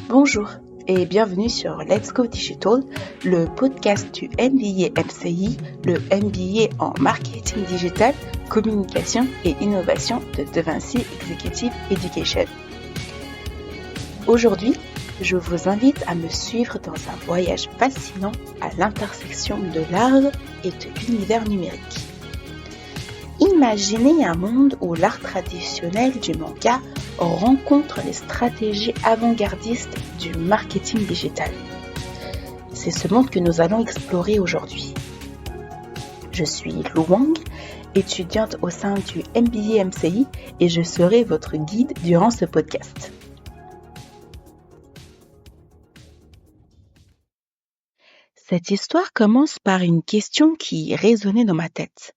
Bonjour et bienvenue sur Let's Go Digital, le podcast du MBA MCI, le MBA en marketing digital, communication et innovation de De Vinci Executive Education. Aujourd'hui, je vous invite à me suivre dans un voyage fascinant à l'intersection de l'art et de l'univers numérique. Imaginez un monde où l'art traditionnel du manga rencontre les stratégies avant-gardistes du marketing digital. C'est ce monde que nous allons explorer aujourd'hui. Je suis Lu Wang, étudiante au sein du MBA MCI et je serai votre guide durant ce podcast. Cette histoire commence par une question qui résonnait dans ma tête.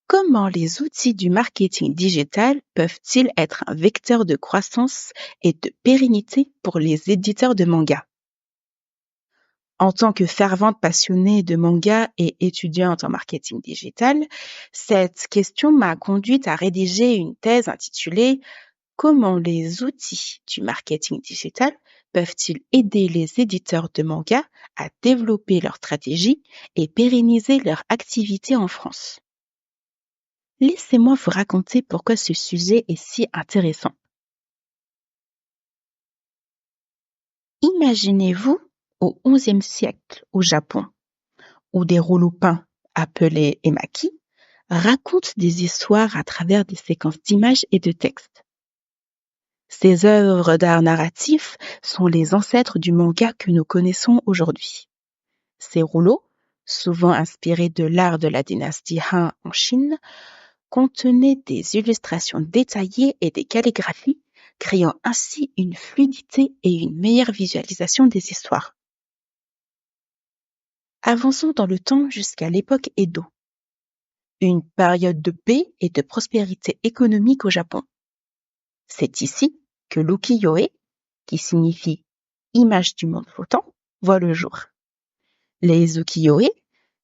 Comment les outils du marketing digital peuvent-ils être un vecteur de croissance et de pérennité pour les éditeurs de manga? En tant que fervente passionnée de manga et étudiante en marketing digital, cette question m'a conduite à rédiger une thèse intitulée « Comment les outils du marketing digital peuvent-ils aider les éditeurs de manga à développer leur stratégie et pérenniser leur activité en France ?» Laissez-moi vous raconter pourquoi ce sujet est si intéressant. Imaginez-vous au XIe siècle au Japon, où des rouleaux peints appelés emaki racontent des histoires à travers des séquences d'images et de textes. Ces œuvres d'art narratif sont les ancêtres du manga que nous connaissons aujourd'hui. Ces rouleaux, souvent inspirés de l'art de la dynastie Han en Chine, contenaient des illustrations détaillées et des calligraphies, créant ainsi une fluidité et une meilleure visualisation des histoires. Avançons dans le temps jusqu'à l'époque Edo, une période de paix et de prospérité économique au Japon. C'est ici que l'ukiyo-e, qui signifie image du monde flottant, voit le jour. Les ukiyo-e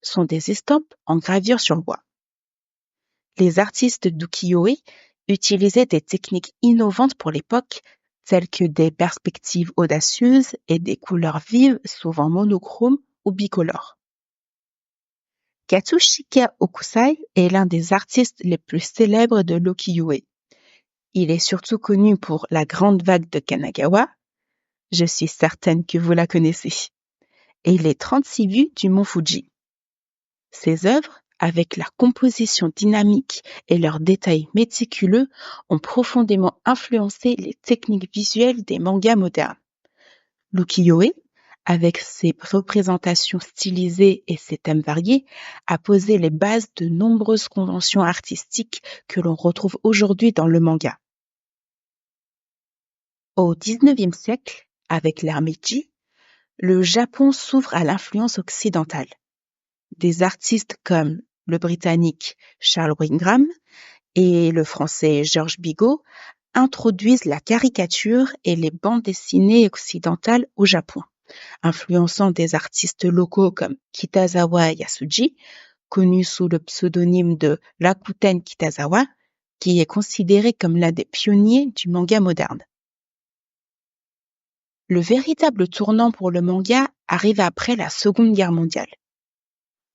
sont des estampes en gravure sur bois. Les artistes d'ukiyo-e utilisaient des techniques innovantes pour l'époque, telles que des perspectives audacieuses et des couleurs vives, souvent monochromes ou bicolores. Katsushika Hokusai est l'un des artistes les plus célèbres de l'ukiyo-e. Il est surtout connu pour la grande vague de Kanagawa. Je suis certaine que vous la connaissez. Et les 36 vues du mont Fuji. Ses œuvres, avec leur composition dynamique et leurs détails méticuleux, ont profondément influencé les techniques visuelles des mangas modernes. L'ukiyo-e, avec ses représentations stylisées et ses thèmes variés, a posé les bases de nombreuses conventions artistiques que l'on retrouve aujourd'hui dans le manga. Au XIXe siècle, avec l'ère Meiji, le Japon s'ouvre à l'influence occidentale. Des artistes comme le Britannique Charles Wingram et le Français Georges Bigot introduisent la caricature et les bandes dessinées occidentales au Japon, influençant des artistes locaux comme Kitazawa Yasuji, connu sous le pseudonyme de Rakuten Kitazawa, qui est considéré comme l'un des pionniers du manga moderne. Le véritable tournant pour le manga arrive après la Seconde Guerre mondiale.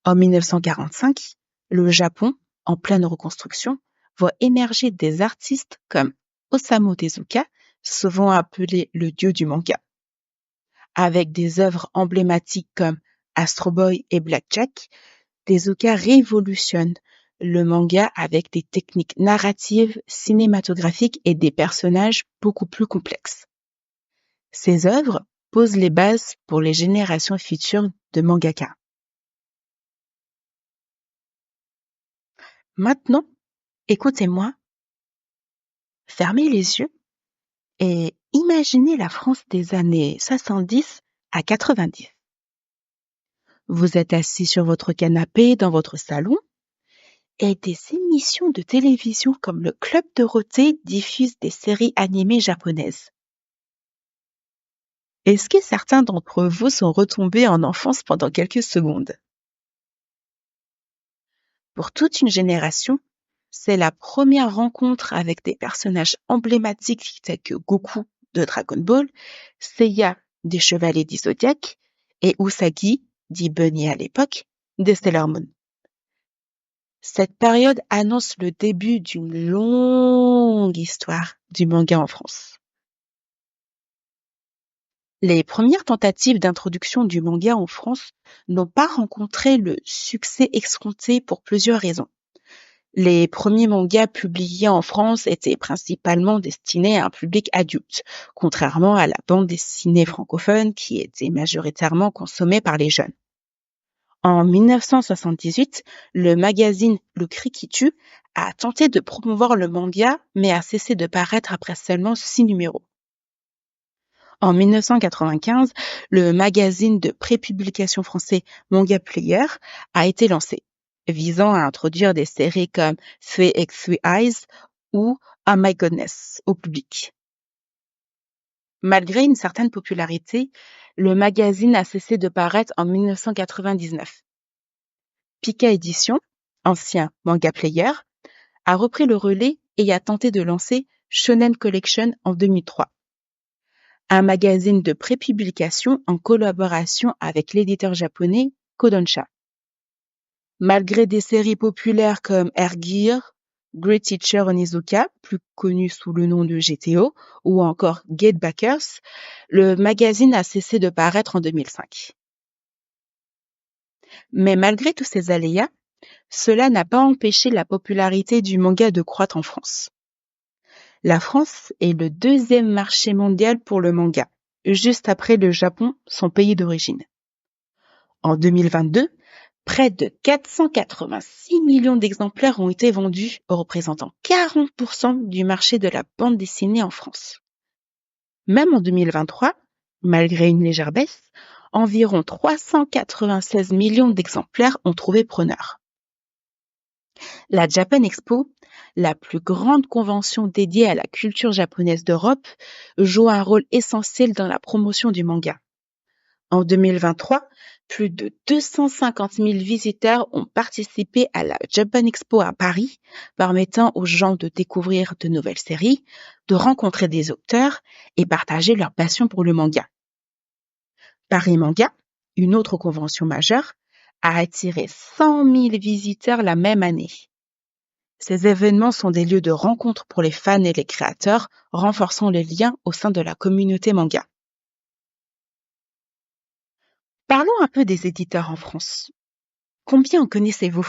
En 1945, le Japon, en pleine reconstruction, voit émerger des artistes comme Osamu Tezuka, souvent appelé le dieu du manga. Avec des œuvres emblématiques comme Astro Boy et Blackjack, Tezuka révolutionne le manga avec des techniques narratives, cinématographiques et des personnages beaucoup plus complexes. Ces œuvres posent les bases pour les générations futures de mangaka. Maintenant, écoutez-moi, fermez les yeux et imaginez la France des années 70 à 90. Vous êtes assis sur votre canapé dans votre salon et des émissions de télévision comme le Club Dorothée diffusent des séries animées japonaises. Est-ce que certains d'entre vous sont retombés en enfance pendant quelques secondes? Pour toute une génération, c'est la première rencontre avec des personnages emblématiques tels que Goku de Dragon Ball, Seiya des Chevaliers du Zodiaque et Usagi, dit Bunny à l'époque, de Sailor Moon. Cette période annonce le début d'une longue histoire du manga en France. Les premières tentatives d'introduction du manga en France n'ont pas rencontré le succès escompté pour plusieurs raisons. Les premiers mangas publiés en France étaient principalement destinés à un public adulte, contrairement à la bande dessinée francophone qui était majoritairement consommée par les jeunes. En 1978, le magazine Le Cri qui tue a tenté de promouvoir le manga, mais a cessé de paraître après seulement 6 numéros. En 1995, le magazine de prépublication français Manga Player a été lancé, visant à introduire des séries comme 3x3 Eyes ou Oh My Goodness au public. Malgré une certaine popularité, le magazine a cessé de paraître en 1999. Pika Édition, ancien Manga Player, a repris le relais et a tenté de lancer Shonen Collection en 2003. Un magazine de prépublication en collaboration avec l'éditeur japonais Kodansha. Malgré des séries populaires comme Air Gear, Great Teacher Onizuka, plus connu sous le nom de GTO, ou encore Get Backers, le magazine a cessé de paraître en 2005. Mais malgré tous ces aléas, cela n'a pas empêché la popularité du manga de croître en France. La France est le deuxième marché mondial pour le manga, juste après le Japon, son pays d'origine. En 2022, près de 486 millions d'exemplaires ont été vendus, représentant 40% du marché de la bande dessinée en France. Même en 2023, malgré une légère baisse, environ 396 millions d'exemplaires ont trouvé preneur. La Japan Expo, la plus grande convention dédiée à la culture japonaise d'Europe, joue un rôle essentiel dans la promotion du manga. En 2023, plus de 250 000 visiteurs ont participé à la Japan Expo à Paris, permettant aux gens de découvrir de nouvelles séries, de rencontrer des auteurs et partager leur passion pour le manga. Paris Manga, une autre convention majeure, a attiré 100 000 visiteurs la même année. Ces événements sont des lieux de rencontre pour les fans et les créateurs, renforçant les liens au sein de la communauté manga. Parlons un peu des éditeurs en France. Combien en connaissez-vous?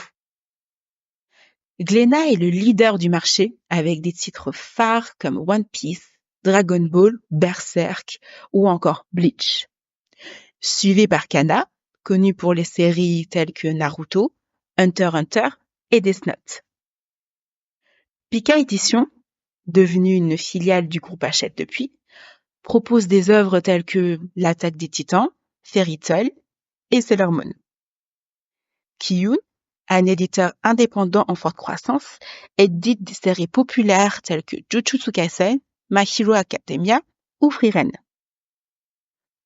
Glénat est le leader du marché avec des titres phares comme One Piece, Dragon Ball, Berserk ou encore Bleach. Suivi par Kana, connu pour les séries telles que Naruto, Hunter x Hunter et Death Note. Pika Édition, devenue une filiale du groupe Hachette depuis, propose des œuvres telles que L'Attaque des Titans, Fairy Tail et Sailor Moon. Kiyun, un éditeur indépendant en forte croissance, édite des séries populaires telles que Jujutsu Kaisen, My Hero Academia ou Frieren.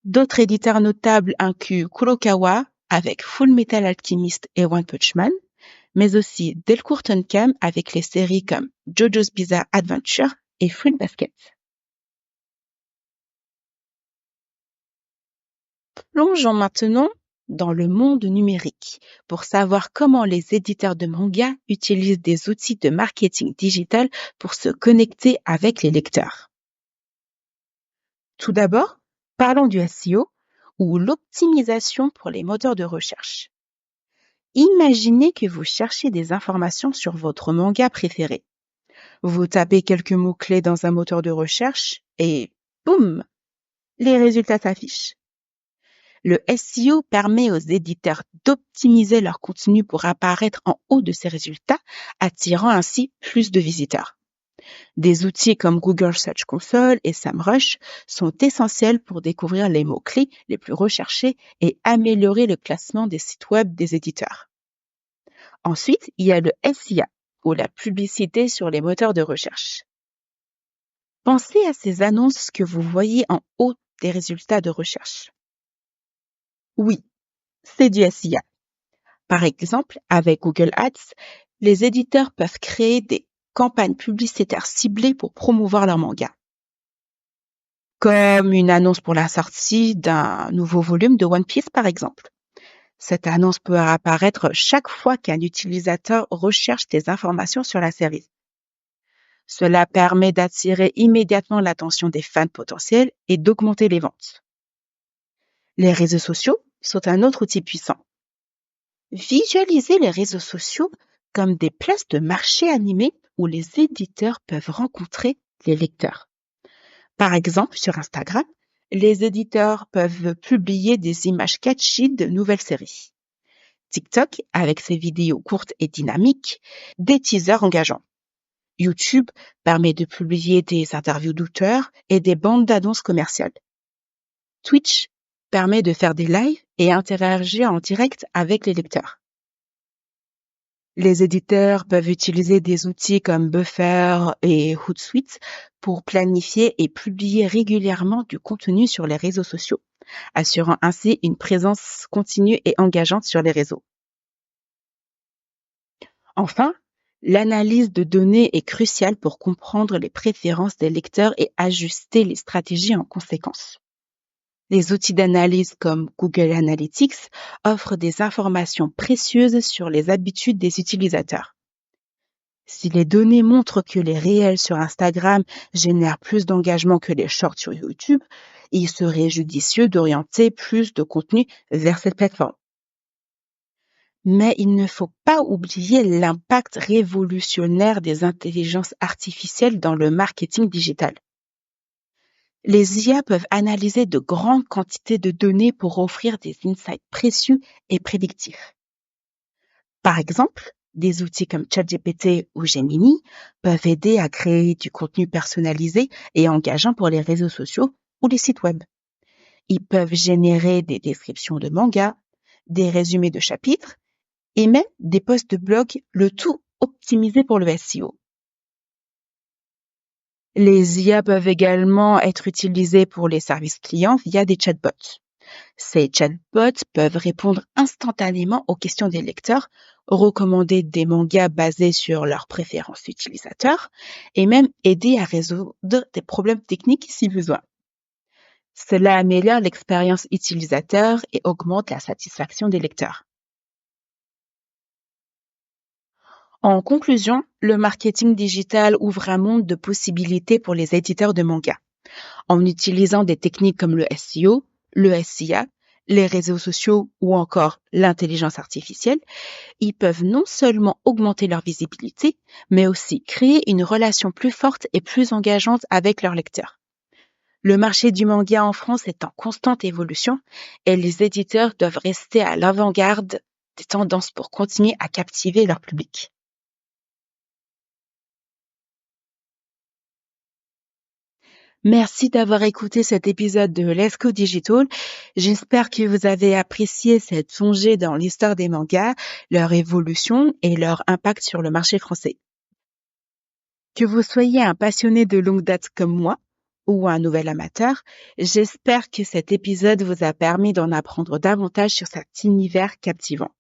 D'autres éditeurs notables incluent Kurokawa avec Full Metal Alchemist et One Punch Man, mais aussi Delcourt Tonkam avec les séries comme JoJo's Bizarre Adventure et Fruit Basket. Plongeons maintenant dans le monde numérique pour savoir comment les éditeurs de manga utilisent des outils de marketing digital pour se connecter avec les lecteurs. Tout d'abord, parlons du SEO ou l'optimisation pour les moteurs de recherche. Imaginez que vous cherchez des informations sur votre manga préféré. Vous tapez quelques mots-clés dans un moteur de recherche et boum, les résultats s'affichent. Le SEO permet aux éditeurs d'optimiser leur contenu pour apparaître en haut de ces résultats, attirant ainsi plus de visiteurs. Des outils comme Google Search Console et SEMrush sont essentiels pour découvrir les mots-clés les plus recherchés et améliorer le classement des sites web des éditeurs. Ensuite, il y a le SIA, ou la publicité sur les moteurs de recherche. Pensez à ces annonces que vous voyez en haut des résultats de recherche. Oui, c'est du SIA. Par exemple, avec Google Ads, les éditeurs peuvent créer des campagnes publicitaires ciblées pour promouvoir leur manga, comme une annonce pour la sortie d'un nouveau volume de One Piece, par exemple. Cette annonce peut apparaître chaque fois qu'un utilisateur recherche des informations sur la série. Cela permet d'attirer immédiatement l'attention des fans potentiels et d'augmenter les ventes. Les réseaux sociaux sont un autre outil puissant. Visualiser les réseaux sociaux comme des places de marché animées où les éditeurs peuvent rencontrer les lecteurs. Par exemple, sur Instagram, les éditeurs peuvent publier des images catchy de nouvelles séries. TikTok, avec ses vidéos courtes et dynamiques, des teasers engageants. YouTube permet de publier des interviews d'auteurs et des bandes d'annonces commerciales. Twitch permet de faire des lives et interagir en direct avec les lecteurs. Les éditeurs peuvent utiliser des outils comme Buffer et Hootsuite pour planifier et publier régulièrement du contenu sur les réseaux sociaux, assurant ainsi une présence continue et engageante sur les réseaux. Enfin, l'analyse de données est cruciale pour comprendre les préférences des lecteurs et ajuster les stratégies en conséquence. Les outils d'analyse comme Google Analytics offrent des informations précieuses sur les habitudes des utilisateurs. Si les données montrent que les réels sur Instagram génèrent plus d'engagement que les shorts sur YouTube, il serait judicieux d'orienter plus de contenu vers cette plateforme. Mais il ne faut pas oublier l'impact révolutionnaire des intelligences artificielles dans le marketing digital. Les IA peuvent analyser de grandes quantités de données pour offrir des insights précieux et prédictifs. Par exemple, des outils comme ChatGPT ou Gemini peuvent aider à créer du contenu personnalisé et engageant pour les réseaux sociaux ou les sites web. Ils peuvent générer des descriptions de mangas, des résumés de chapitres et même des posts de blog, le tout optimisé pour le SEO. Les IA peuvent également être utilisées pour les services clients via des chatbots. Ces chatbots peuvent répondre instantanément aux questions des lecteurs, recommander des mangas basés sur leurs préférences utilisateurs et même aider à résoudre des problèmes techniques si besoin. Cela améliore l'expérience utilisateur et augmente la satisfaction des lecteurs. En conclusion, le marketing digital ouvre un monde de possibilités pour les éditeurs de mangas. En utilisant des techniques comme le SEO, le SIA, les réseaux sociaux ou encore l'intelligence artificielle, ils peuvent non seulement augmenter leur visibilité, mais aussi créer une relation plus forte et plus engageante avec leurs lecteurs. Le marché du manga en France est en constante évolution et les éditeurs doivent rester à l'avant-garde des tendances pour continuer à captiver leur public. Merci d'avoir écouté cet épisode de Let's Go Digital. J'espère que vous avez apprécié cette plongée dans l'histoire des mangas, leur évolution et leur impact sur le marché français. Que vous soyez un passionné de longue date comme moi ou un nouvel amateur, j'espère que cet épisode vous a permis d'en apprendre davantage sur cet univers captivant.